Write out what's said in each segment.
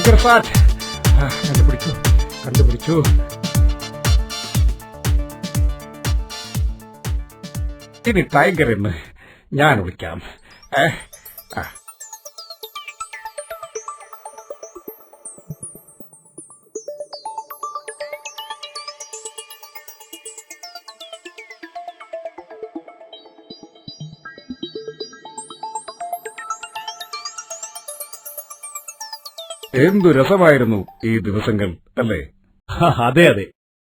Tiger സാറ്റ് കണ്ടുപിടിച്ചു. ഇനി tiger എന്ന് ഞാൻ വിളിക്കാം. എന്തു രസമായിരുന്നു ഈ ദിവസങ്ങൾ, അല്ലേ? അതെ അതെ,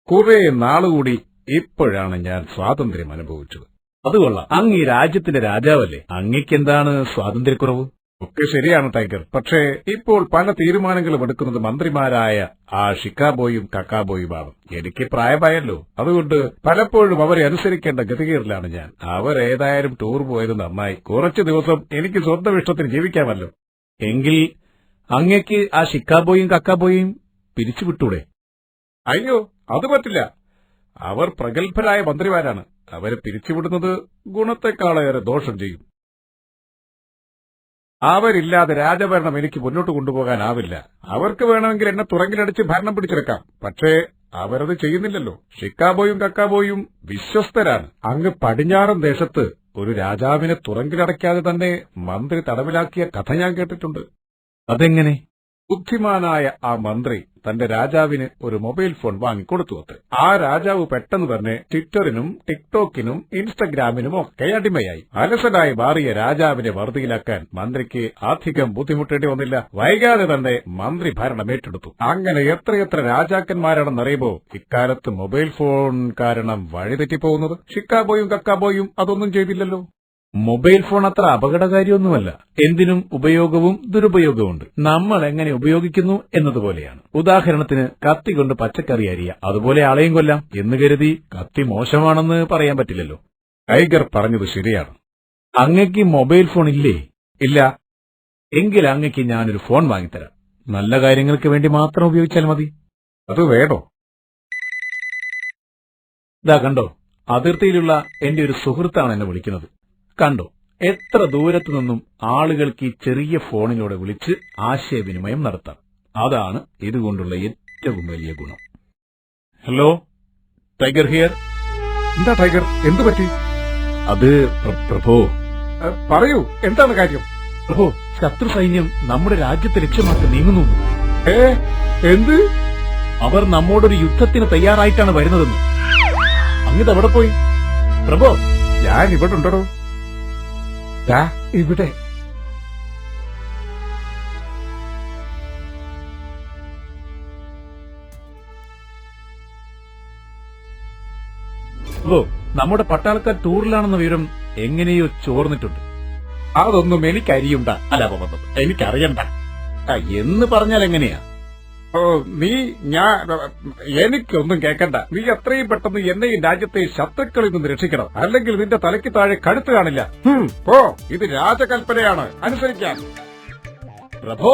കുറെ നാളുകൂടി ഇപ്പോഴാണ് ഞാൻ സ്വാതന്ത്ര്യം അനുഭവിച്ചത്. അത് കൊള്ളാം. അങ്ങ് ഈ രാജ്യത്തിന്റെ രാജാവല്ലേ, അങ്ങയ്ക്കെന്താണ് സ്വാതന്ത്ര്യക്കുറവ്? ഒക്കെ ശരിയാണ് ടൈഗർ, പക്ഷേ ഇപ്പോൾ പല തീരുമാനങ്ങളും എടുക്കുന്നത് മന്ത്രിമാരായ ആ ഷിക്കാബോയും കക്കാബോയുമാണ്. എനിക്ക് പ്രായമായല്ലോ, അതുകൊണ്ട് പലപ്പോഴും അവരെ അനുസരിക്കേണ്ട ഗതികേടിലാണ് ഞാൻ. അവരേതായാലും ടൂർ പോയത് നന്നായി. കുറച്ചു ദിവസം എനിക്ക് സ്വന്തം ഇഷ്ടത്തിന് ജീവിക്കാമല്ലോ. എങ്കിൽ അങ്ങയ്ക്ക് ആ ഷിക്കാബോയും കക്കാബോയും പിരിച്ചുവിട്ടൂടെ? അയ്യോ, അത് പറ്റില്ല. അവർ പ്രഗത്ഭരായ മന്ത്രിമാരാണ്. അവരെ പിരിച്ചുവിടുന്നത് ഗുണത്തെക്കാളേറെ ദോഷം ചെയ്യും. അവരില്ലാതെ രാജഭരണം എനിക്ക് മുന്നോട്ട് കൊണ്ടുപോകാനാവില്ല. അവർക്ക് വേണമെങ്കിൽ എന്നെ തുറങ്കിലടിച്ച് ഭരണം പിടിച്ചെടുക്കാം, പക്ഷേ അവരത് ചെയ്യുന്നില്ലല്ലോ. ഷിക്കാബോയും കക്കാബോയും വിശ്വസ്തരാണ്. അങ്ങ് പടിഞ്ഞാറൻ ദേശത്ത് ഒരു രാജാവിനെ തുറങ്കിലടയ്ക്കാതെ തന്നെ മന്ത്രി തടവിലാക്കിയ കഥ ഞാൻ കേട്ടിട്ടുണ്ട്. അതെങ്ങനെ? ബുദ്ധിമാനായ ആ മന്ത്രി തന്റെ രാജാവിന് ഒരു മൊബൈൽ ഫോൺ വാങ്ങിക്കൊടുത്തു. ആ രാജാവ് പെട്ടെന്ന് തന്നെ ട്വിറ്ററിനും ടിക്ടോക്കിനും ഇൻസ്റ്റഗ്രാമിനും ഒക്കെ അടിമയായി. അലസനായി മാറിയ രാജാവിനെ വറുതിയിലാക്കാൻ മന്ത്രിക്ക് അധികം ബുദ്ധിമുട്ടേണ്ടി വന്നില്ല. വൈകാതെ തന്നെ മന്ത്രി ഭരണം ഏറ്റെടുത്തു. അങ്ങനെ എത്രയെത്ര രാജാക്കന്മാരാണെന്നറിയുമോ ഇക്കാലത്ത് മൊബൈൽ ഫോൺ കാരണം വഴിതെറ്റിപ്പോകുന്നത്? ഷിക്കാബോയും കക്കാബോയും അതൊന്നും ചെയ്തില്ലല്ലോ. മൊബൈൽ ഫോൺ അത്ര അപകടകാരിയൊന്നുമല്ല. എന്തിനും ഉപയോഗവും ദുരുപയോഗവുമുണ്ട്. നമ്മൾ എങ്ങനെ ഉപയോഗിക്കുന്നു എന്നതുപോലെയാണ്. ഉദാഹരണത്തിന് കത്തി കൊണ്ട് പച്ചക്കറി അരിയാം, അതുപോലെ ആളെയും കൊല്ലാം എന്ന് കരുതി കത്തി മോശമാണെന്ന് പറയാൻ പറ്റില്ലല്ലോ. ടൈഗർ പറഞ്ഞത് ശരിയാണ്. അങ്ങയ്ക്ക് മൊബൈൽ ഫോൺ ഇല്ലേ? ഇല്ല. എങ്കിൽ അങ്ങയ്ക്ക് ഞാനൊരു ഫോൺ വാങ്ങിത്തരാം. നല്ല കാര്യങ്ങൾക്ക് വേണ്ടി മാത്രം ഉപയോഗിച്ചാൽ മതി. അത് വേണോ? ഇതാ കണ്ടോ, അതിർത്തിയിലുള്ള എന്റെ ഒരു സുഹൃത്താണ് എന്നെ വിളിക്കുന്നത്. കണ്ടോ, എത്ര ദൂരത്തു നിന്നും ആളുകൾക്ക് ഈ ചെറിയ ഫോണിലൂടെ വിളിച്ച് ആശയവിനിമയം നടത്താം. അതാണ് ഇതുകൊണ്ടുള്ള ഏറ്റവും വലിയ ഗുണം. Hello, tiger here. എന്താ ടൈഗർ, എന്തു പറ്റി? അത് പ്രഭോ. പറയൂ, എന്താണ് കാര്യം? പ്രഭോ, ശത്രു സൈന്യം നമ്മുടെ രാജ്യത്തെ ലക്ഷ്യമാക്കി നീങ്ങുന്നു. എന്ത്? അവർ നമ്മോടൊരു യുദ്ധത്തിന് തയ്യാറായിട്ടാണ് വരുന്നതെന്ന്. അങ്ങിതവിടെ പോയി? പ്രഭോ, ഞാൻ ഇവിടെ ഉണ്ടോ? ഇവിടെ. നമ്മുടെ പട്ടാളക്കാർ ടൂറിലാണെന്ന വിവരം എങ്ങനെയോ ചോർന്നിട്ടുണ്ട്. അതൊന്നും എനിക്കറിയണ്ട. അല്ല, എനിക്കറിയണ്ട എന്ന് പറഞ്ഞാൽ എങ്ങനെയാ? എനിക്കൊന്നും കേൾക്കണ്ട. നീ എത്രയും പെട്ടെന്ന് എന്നെയും രാജ്യത്തെ ശത്രുക്കളിൽ നിന്ന് രക്ഷിക്കണം, അല്ലെങ്കിൽ നിന്റെ തലയ്ക്ക് താഴെ കഴുത്ത് കാണില്ല. പോ, ഇത് രാജകൽപ്പനയാണ്, അനുസരിക്കാൻ. പ്രഭോ.